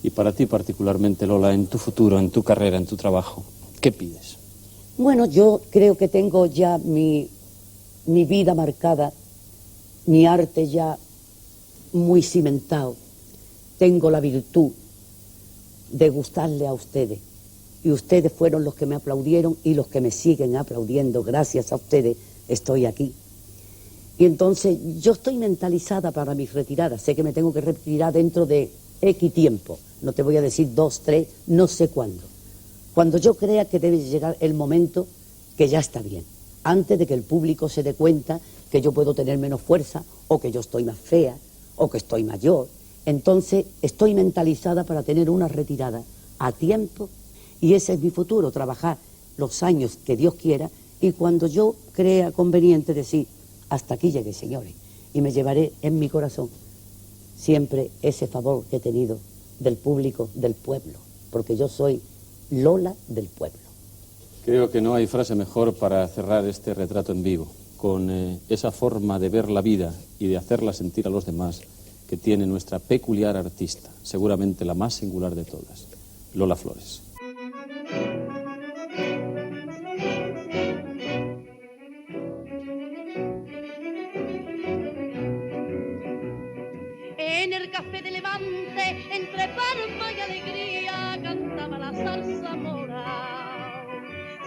Y para ti particularmente, Lola, en tu futuro, en tu carrera, en tu trabajo, ¿qué pides? Bueno, yo creo que tengo ya mi vida marcada, mi arte ya muy cimentado. Tengo la virtud de gustarle a ustedes. Y ustedes fueron los que me aplaudieron y los que me siguen aplaudiendo. Gracias a ustedes estoy aquí. Y entonces yo estoy mentalizada para mi retirada. Sé que me tengo que retirar dentro de X tiempo. No te voy a decir 2, 3, no sé cuándo. Cuando yo crea que debe llegar el momento que ya está bien. Antes de que el público se dé cuenta que yo puedo tener menos fuerza, o que yo estoy más fea, o que estoy mayor. Entonces estoy mentalizada para tener una retirada a tiempo, y ese es mi futuro, trabajar los años que Dios quiera, y cuando yo crea conveniente decir, hasta aquí llegué, señores, y me llevaré en mi corazón siempre ese favor que he tenido del público, del pueblo, porque yo soy Lola del pueblo. Creo que no hay frase mejor para cerrar este retrato en vivo, con esa forma de ver la vida y de hacerla sentir a los demás que tiene nuestra peculiar artista, seguramente la más singular de todas, Lola Flores. En el café de Levante, entre palma y alegría, cantaba la zarza mora.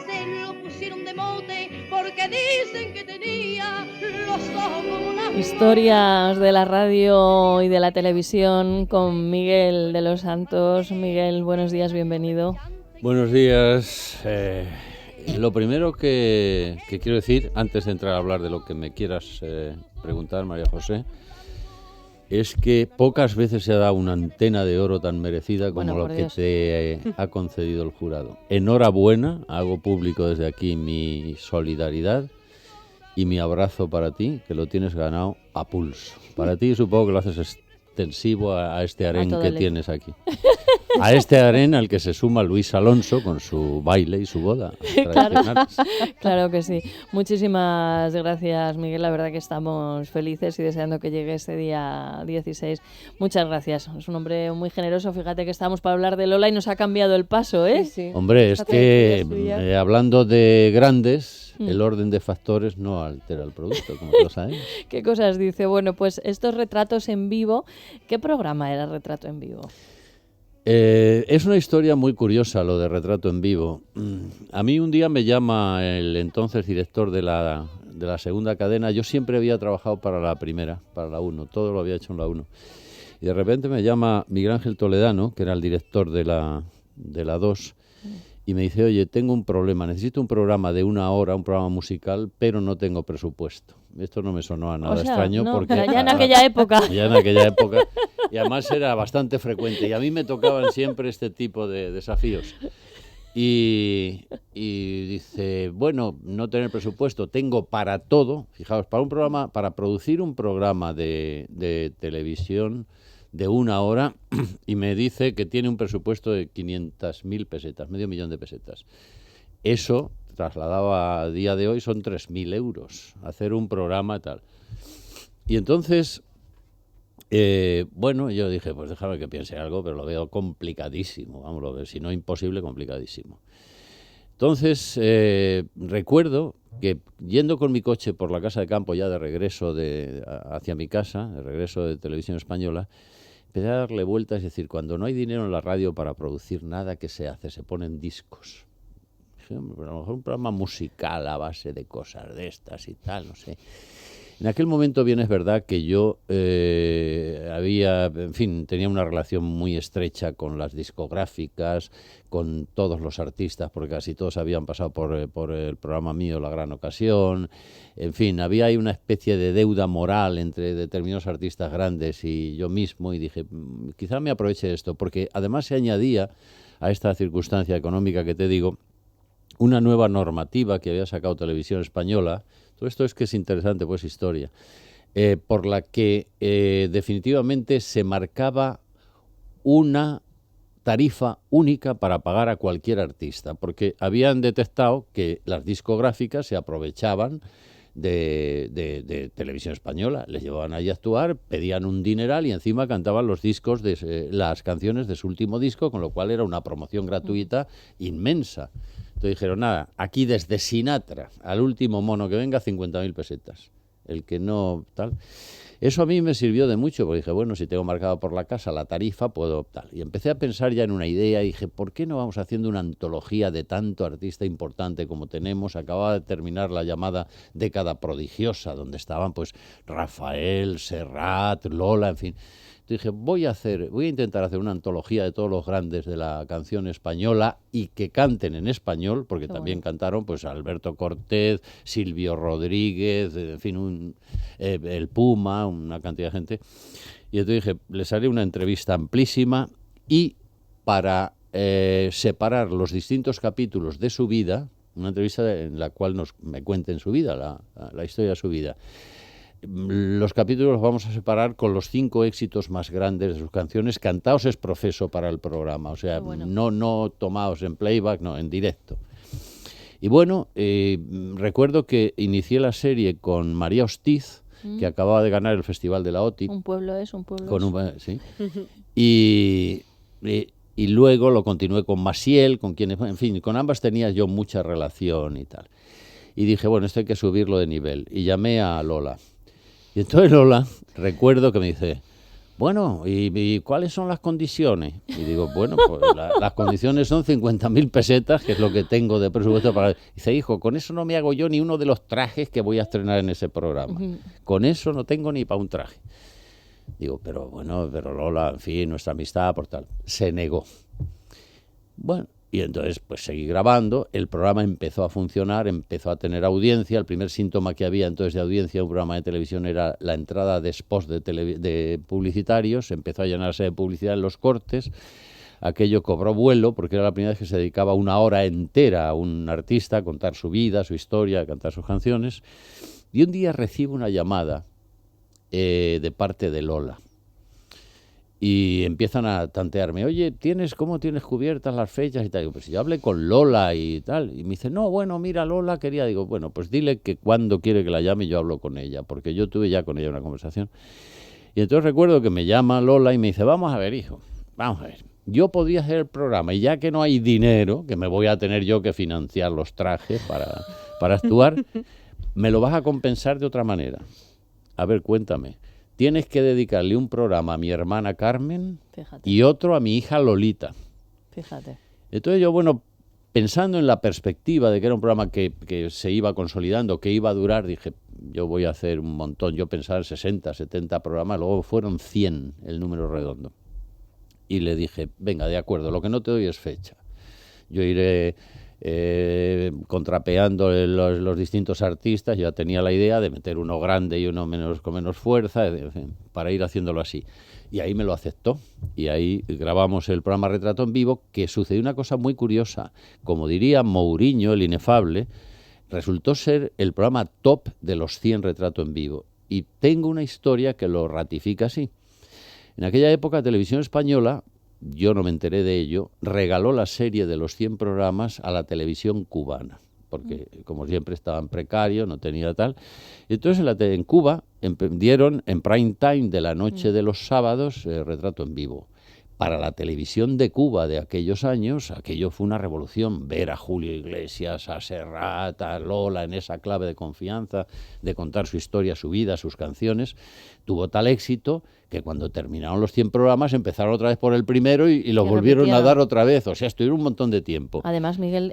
Se lo pusieron de mote porque dicen que tenía los ojos como una... Historias de la radio y de la televisión con Miguel de los Santos. Miguel, buenos días, bienvenido. Buenos días. Lo primero que quiero decir, antes de entrar a hablar de lo que me quieras preguntar, María José, es que pocas veces se ha dado una antena de oro tan merecida como lo que te ha concedido el jurado. Enhorabuena, hago público desde aquí mi solidaridad y mi abrazo para ti, que lo tienes ganado a pulso. Para ti supongo que lo haces extensivo a este harén que tienes aquí. A este harén al que se suma Luis Alonso con su baile y su boda. Claro que sí. Muchísimas gracias, Miguel. La verdad que estamos felices y deseando que llegue ese día 16. Muchas gracias. Es un hombre muy generoso. Fíjate que estábamos para hablar de Lola y nos ha cambiado el paso, ¿eh? Sí. Hombre, es que hablando de grandes, el orden de factores no altera el producto, como lo sabes. ¿Qué cosas dice? Bueno, pues estos retratos en vivo, ¿qué programa era Retrato en Vivo? Es una historia muy curiosa lo de Retrato en Vivo. A mí un día me llama el entonces director de la segunda cadena. Yo siempre había trabajado para la primera, para la 1, todo lo había hecho en la 1. Y de repente me llama Miguel Ángel Toledano, que era el director de la 2, y me dice, oye, tengo un problema, necesito un programa de 1 hora, un programa musical, pero no tengo presupuesto. Esto no me sonó a nada extraño, no, porque ya en aquella época. Ya en aquella época. Y además era bastante frecuente. Y a mí me tocaban siempre este tipo de desafíos. Y dice, bueno, no tener presupuesto, tengo para todo. Fijaos, para producir un programa de televisión de 1 hora, y me dice que tiene un presupuesto de 500.000 pesetas, medio millón de pesetas. Eso, trasladado a día de hoy, son 3.000 euros, hacer un programa tal. Y entonces, bueno, yo dije, pues déjame que piense algo, pero lo veo complicadísimo, vamos a ver, si no imposible, complicadísimo. Entonces, recuerdo que yendo con mi coche por la casa de campo ya de regreso hacia mi casa, de regreso de Televisión Española, empecé a darle vueltas, es decir, cuando no hay dinero en la radio para producir nada, ¿qué se hace? Se ponen discos. A lo mejor un programa musical a base de cosas de estas y tal, no sé. En aquel momento bien es verdad que yo tenía una relación muy estrecha con las discográficas, con todos los artistas, porque casi todos habían pasado por el programa mío La Gran Ocasión. En fin, había ahí una especie de deuda moral entre determinados artistas grandes y yo mismo, y dije, quizá me aproveche esto, porque además se añadía a esta circunstancia económica que te digo, una nueva normativa que había sacado Televisión Española. Todo esto es que es interesante, pues historia, por la que definitivamente se marcaba una tarifa única para pagar a cualquier artista, porque habían detectado que las discográficas se aprovechaban de Televisión Española. Les llevaban allí a actuar, pedían un dineral y encima cantaban los discos las canciones de su último disco, con lo cual era una promoción gratuita inmensa. Entonces dijeron, nada, aquí desde Sinatra al último mono que venga, 50.000 pesetas. El que no, tal. Eso a mí me sirvió de mucho, porque dije, bueno, si tengo marcado por la casa la tarifa, puedo tal. Y empecé a pensar ya en una idea y dije, ¿por qué no vamos haciendo una antología de tanto artista importante como tenemos? Acababa de terminar la llamada década prodigiosa, donde estaban pues Rafael, Serrat, Lola, en fin. Dije, voy a intentar hacer una antología de todos los grandes de la canción española y que canten en español, porque también cantaron pues Alberto Cortés, Silvio Rodríguez, en fin, el Puma, una cantidad de gente. Y entonces dije, les haré una entrevista amplísima y para separar los distintos capítulos de su vida, una entrevista en la cual me cuenten su vida, la historia de su vida. Los capítulos los vamos a separar con los 5 éxitos más grandes de sus canciones, cantados es profeso para el programa, o sea, no tomados en playback, no, en directo. Y bueno, recuerdo que inicié la serie con María Hostiz, que acababa de ganar el Festival de la OTI. Un pueblo es. Sí. Y luego lo continué con Maciel, con quienes, en fin, con ambas tenía yo mucha relación y tal. Y dije, bueno, esto hay que subirlo de nivel. Y llamé a Lola. Y entonces Lola, recuerdo que me dice, bueno, ¿y cuáles son las condiciones? Y digo, bueno, pues las condiciones son 50.000 pesetas, que es lo que tengo de presupuesto para... Dice, hijo, con eso no me hago yo ni uno de los trajes que voy a estrenar en ese programa. Con eso no tengo ni para un traje. Digo, pero Lola, en fin, nuestra amistad, por tal. Se negó. Bueno, y entonces pues seguí grabando, el programa empezó a funcionar, empezó a tener audiencia. El primer síntoma que había entonces de audiencia de un programa de televisión era la entrada de spots de publicitarios, empezó a llenarse de publicidad en los cortes. Aquello cobró vuelo porque era la primera vez que se dedicaba una hora entera a un artista a contar su vida, su historia, a cantar sus canciones. Y un día recibo una llamada de parte de Lola. Y empiezan a tantearme, oye, ¿cómo tienes cubiertas las fechas y tal? Digo, pues si yo hablé con Lola y tal. Y me dice, no, bueno, mira, Lola quería. Digo, bueno, pues dile que cuando quiere que la llame y yo hablo con ella, porque yo tuve ya con ella una conversación. Y entonces recuerdo que me llama Lola y me dice, vamos a ver, hijo, vamos a ver. Yo podría hacer el programa y ya que no hay dinero, que me voy a tener yo que financiar los trajes para actuar, me lo vas a compensar de otra manera. A ver, cuéntame. Tienes que dedicarle un programa a mi hermana Carmen. Fíjate. Y otro a mi hija Lolita. Fíjate. Entonces yo, bueno, pensando en la perspectiva de que era un programa que se iba consolidando, que iba a durar, dije, yo voy a hacer un montón. Yo pensaba en 60, 70 programas, luego fueron 100 el número redondo. Y le dije, venga, de acuerdo, lo que no te doy es fecha. Yo iré contrapeando los distintos artistas. Yo ya tenía la idea de meter uno grande y uno con menos fuerza, para ir haciéndolo así. Y ahí me lo aceptó. Y ahí grabamos el programa Retrato en Vivo, que sucedió una cosa muy curiosa. Como diría Mourinho, el inefable, resultó ser el programa top de los 100 Retrato en Vivo. Y tengo una historia que lo ratifica así. En aquella época, Televisión Española, yo no me enteré de ello, regaló la serie de los 100 programas a la televisión cubana, porque como siempre estaba en precario, no tenía tal. Entonces en Cuba dieron en prime time de la noche de los sábados Retrato en Vivo. Para la televisión de Cuba de aquellos años, aquello fue una revolución. Ver a Julio Iglesias, a Serrat, a Lola en esa clave de confianza, de contar su historia, su vida, sus canciones, tuvo tal éxito que cuando terminaron los 100 programas empezaron otra vez por el primero y lo volvieron a dar otra vez. O sea, estuvieron un montón de tiempo. Además, Miguel,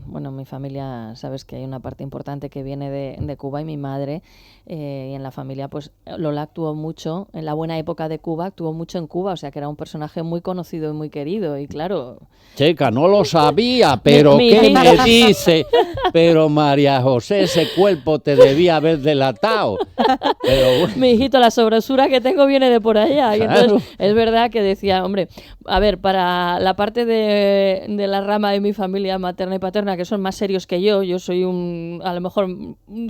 bueno, mi familia, sabes que hay una parte importante que viene de Cuba y mi madre, y en la familia, pues Lola actuó mucho, en la buena época de Cuba, actuó mucho en Cuba, o sea que era un personaje muy conocido y muy querido, y claro... Checa, no lo sabía, pero ¿qué me dice? Pero María José, ese cuerpo te debía haber delatado. Pero... Mi hijito, la sobrosura que tengo viene de por allá. Y entonces es verdad que decía, hombre, a ver, para la parte de la rama de mi familia materna y paterna, que son más serios que yo soy a lo mejor,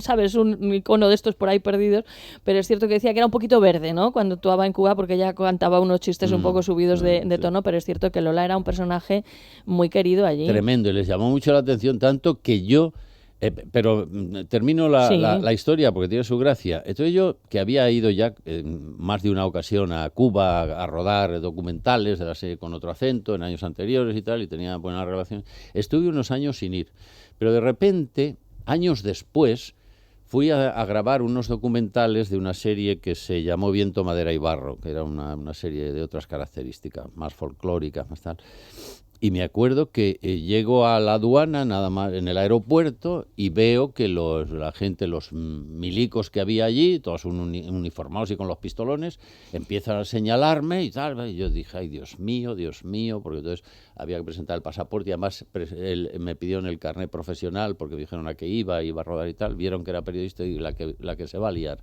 sabes, un icono de estos por ahí perdidos, pero es cierto que decía que era un poquito verde, ¿no? Cuando actuaba en Cuba, porque ella cantaba unos chistes un poco subidos de tono, pero es cierto que Lola era un personaje muy querido allí. Tremendo, y les llamó mucho la atención, tanto que yo Pero termino la, Sí. la historia porque tiene su gracia. Entonces yo, que había ido ya más de una ocasión a Cuba a rodar documentales de la serie Con otro acento en años anteriores y tal, y tenía buena relación, estuve unos años sin ir. Pero de repente, años después, fui a grabar unos documentales de una serie que se llamó Viento, Madera y Barro, que era una serie de otras características, más folclóricas, más tal. Y me acuerdo que llego a la aduana, nada más en el aeropuerto, y veo que la gente, los milicos que había allí, todos uniformados y con los pistolones, empiezan a señalarme y tal. Y yo dije, ay, Dios mío, porque entonces había que presentar el pasaporte y además me pidieron el carnet profesional porque me dijeron a qué iba a rodar y tal. Vieron que era periodista y la que se va a liar.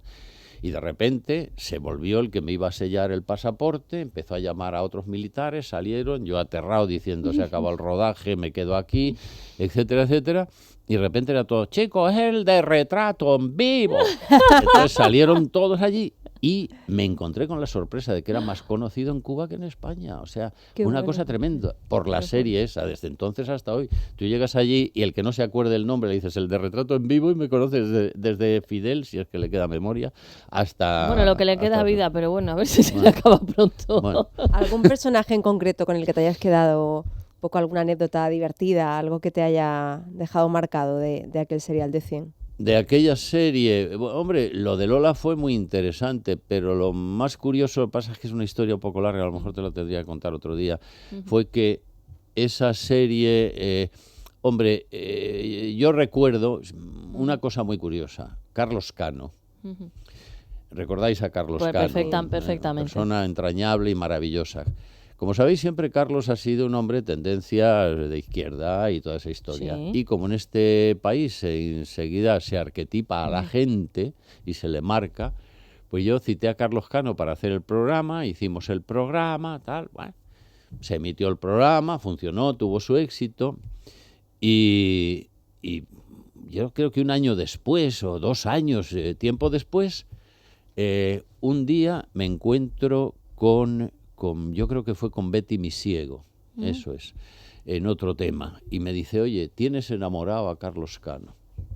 Y de repente se volvió el que me iba a sellar el pasaporte, empezó a llamar a otros militares, salieron, yo aterrado diciendo se acabó el rodaje, me quedo aquí, etcétera, etcétera. Y de repente era todo, chicos, es el de Retrato en Vivo. Entonces salieron todos allí y me encontré con la sorpresa de que era más conocido en Cuba que en España. O sea, Qué una bueno. cosa tremenda. Por la serie esa, desde entonces hasta hoy. Tú llegas allí y el que no se acuerde el nombre le dices el de Retrato en Vivo y me conoces desde Fidel, si es que le queda memoria, hasta... Bueno, lo que le queda hasta- vida, pero bueno, a ver si se le acaba pronto. Bueno, ¿Algún personaje en concreto con el que te hayas quedado, un poco alguna anécdota divertida, algo que te haya dejado marcado de aquel serial de 100? de aquella serie, hombre, lo de Lola fue muy interesante, pero lo más curioso, pasa es que es una historia un poco larga, a lo mejor te lo tendría que contar otro día, fue que esa serie, hombre, yo recuerdo una cosa muy curiosa, Carlos Cano. Ujú. ¿Recordáis a Carlos Pues Cano? perfectamente. Persona entrañable y maravillosa. Como sabéis, siempre Carlos ha sido un hombre de tendencia de izquierda y toda esa historia. Sí. Y como en este país enseguida se arquetipa a la gente y se le marca, pues yo cité a Carlos Cano para hacer el programa, hicimos el programa, tal, bueno, se emitió el programa, funcionó, tuvo su éxito y yo creo que un año después o 2 años, tiempo después, un día me encuentro con, yo creo que fue con Betty Misiego, eso es, en otro tema, y me dice, oye, ¿tienes enamorado a Carlos Cano?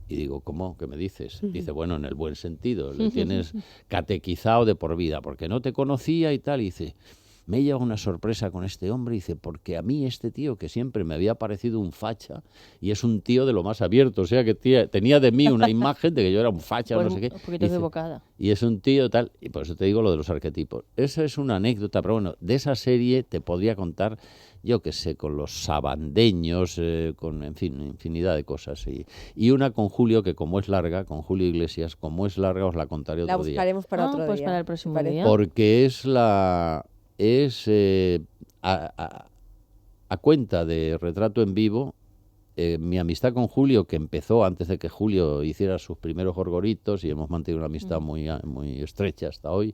Y digo, ¿cómo? ¿Qué me dices? Dice, bueno, en el buen sentido, le tienes catequizado de por vida, porque no te conocía y tal, y dice... Me lleva una sorpresa con este hombre, dice, porque a mí este tío que siempre me había parecido un facha y es un tío de lo más abierto, o sea que tenía de mí una imagen de que yo era un facha, Pues no sé qué. un poquito Dice, equivocada. y es un tío tal, y por eso te digo lo de los arquetipos. Esa es una anécdota, pero bueno, de esa serie te podría contar, yo qué sé, con los sabandeños, con, en fin, infinidad de cosas. Y una con Julio, que como es larga, con Julio Iglesias, como es larga os la contaré La otro día. buscaremos para otro Pues día. para el próximo ¿te parece? día. Porque es a cuenta de Retrato en Vivo, mi amistad con Julio, que empezó antes de que Julio hiciera sus primeros gorgoritos y hemos mantenido una amistad muy estrecha hasta hoy,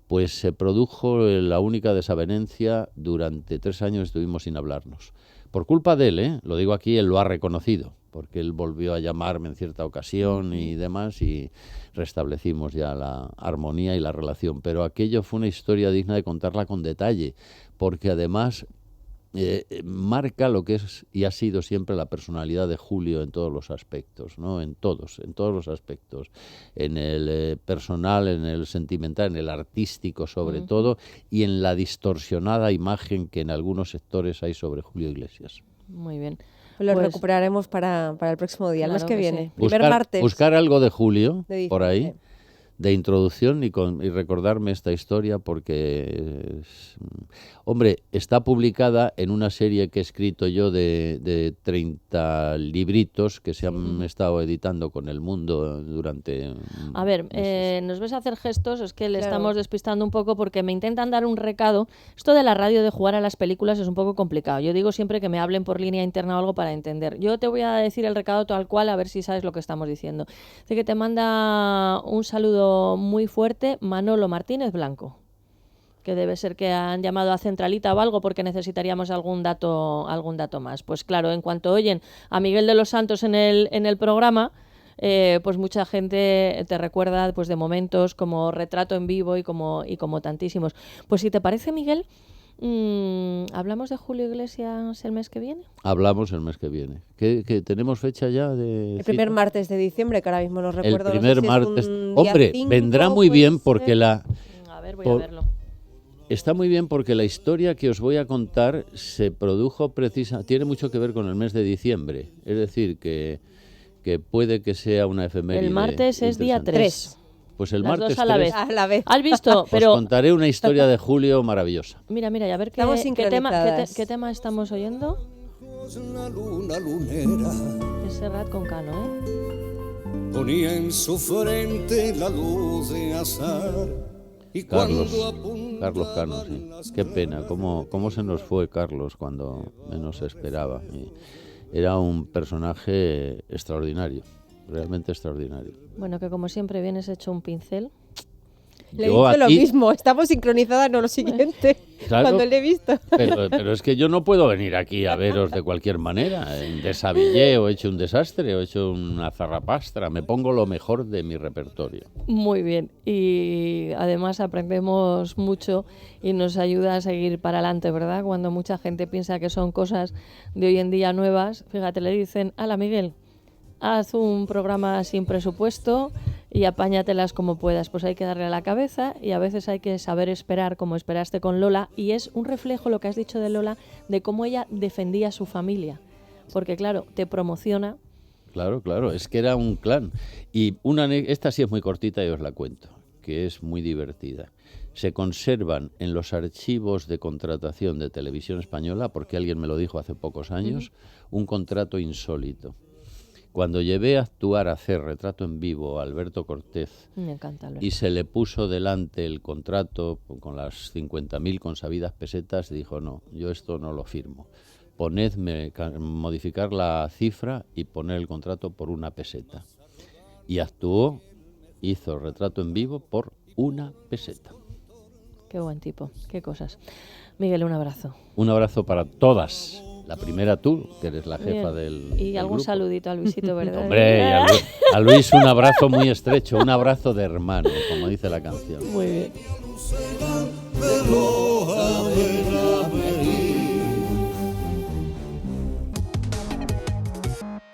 pues se produjo la única desavenencia. Durante 3 años estuvimos sin hablarnos. Por culpa de él, lo digo aquí, él lo ha reconocido, porque él volvió a llamarme en cierta ocasión y demás, y restablecimos ya la armonía y la relación. Pero aquello fue una historia digna de contarla con detalle, porque además marca lo que es y ha sido siempre la personalidad de Julio en todos los aspectos, ¿no? En todos los aspectos, en el personal, en el sentimental, en el artístico sobre todo, y en la distorsionada imagen que en algunos sectores hay sobre Julio Iglesias. Muy bien. Lo Pues- recuperaremos para el próximo día, el mes Claro que que viene. sí. Primer martes Buscar algo de Julio de por ahí, diciembre. de introducción, y recordarme esta historia, porque hombre, está publicada en una serie que he escrito yo de 30 libritos que se han estado editando con El Mundo durante A ver, meses. nos ves hacer gestos, es que le Claro. estamos despistando un poco porque me intentan dar un recado. Esto de la radio, de jugar a las películas, es un poco complicado. Yo digo siempre que me hablen por línea interna o algo para entender. Yo te voy a decir el recado tal cual, a ver si sabes lo que estamos diciendo. Dice que te manda un saludo muy fuerte Manolo Martínez Blanco, que debe ser que han llamado a Centralita o algo porque necesitaríamos algún dato más. Pues claro, en cuanto oyen a Miguel de los Santos en el programa, pues mucha gente te recuerda pues de momentos como Retrato en Vivo y como tantísimos. Pues si te parece, Miguel, ¿Hablamos de Julio Iglesias el mes que viene? Hablamos el mes que viene. ¿Que tenemos fecha ya de El primer cita? martes de diciembre, que ahora mismo no recuerdo. El primer no sé si es martes. un día Hombre, 5, vendrá muy puede bien ser. porque A ver, voy a verlo. está muy bien porque la historia que os voy a contar se produjo tiene mucho que ver con el mes de diciembre. Es decir, que puede que sea una efeméride. El martes es día interesante. 3. Pues el Las martes dos a la 3 vez. A la vez. ¿Has visto? os Pero contaré una historia de Julio maravillosa. mira, y a ver Estamos qué tema, sincronizadas. qué tema estamos oyendo. La luna lunera Es Serrat con Cano, ¿eh? ponía en su frente la luz de azar. Y Carlos cuando apuntaba Carlos Cano, sí. las Qué pena, cómo se nos fue Carlos cuando menos se esperaba. Y era un personaje extraordinario, realmente extraordinario. Bueno, que como siempre vienes hecho un pincel. Le he Yo dicho lo aquí- mismo, estamos sincronizadas, no lo siguiente, Claro. cuando le he visto. Pero es que yo no puedo venir aquí a veros de cualquier manera. En desabillé o he hecho un desastre o he hecho una zarrapastra. Me pongo lo mejor de mi repertorio. Muy bien. Y además aprendemos mucho y nos ayuda a seguir para adelante, ¿verdad? Cuando mucha gente piensa que son cosas de hoy en día nuevas, fíjate, le dicen, hala Miguel, haz un programa sin presupuesto y apáñatelas como puedas. Pues hay que darle a la cabeza y a veces hay que saber esperar, como esperaste con Lola, y es un reflejo, lo que has dicho de Lola, de cómo ella defendía a su familia. Porque claro, te promociona. Claro, es que era un clan. Y esta sí es muy cortita y os la cuento, que es muy divertida. Se conservan en los archivos de contratación de Televisión Española, porque alguien me lo dijo hace pocos años, un contrato insólito. Cuando llevé a actuar, a hacer retrato en vivo a Alberto Cortés Me encanta Alberto. y se le puso delante el contrato con las 50.000 consabidas pesetas, dijo, no, yo esto no lo firmo. Modificar la cifra y poner el contrato por 1 peseta. Y actuó, hizo retrato en vivo por 1 peseta. Qué buen tipo, qué cosas. Miguel, un abrazo. Un abrazo para todas. La primera tú, que eres la jefa Bien. del Y algún grupo. saludito a Luisito, ¿verdad? Hombre, y a Luis un abrazo muy estrecho, un abrazo de hermano, como dice la canción. Muy bien. de los abuelos.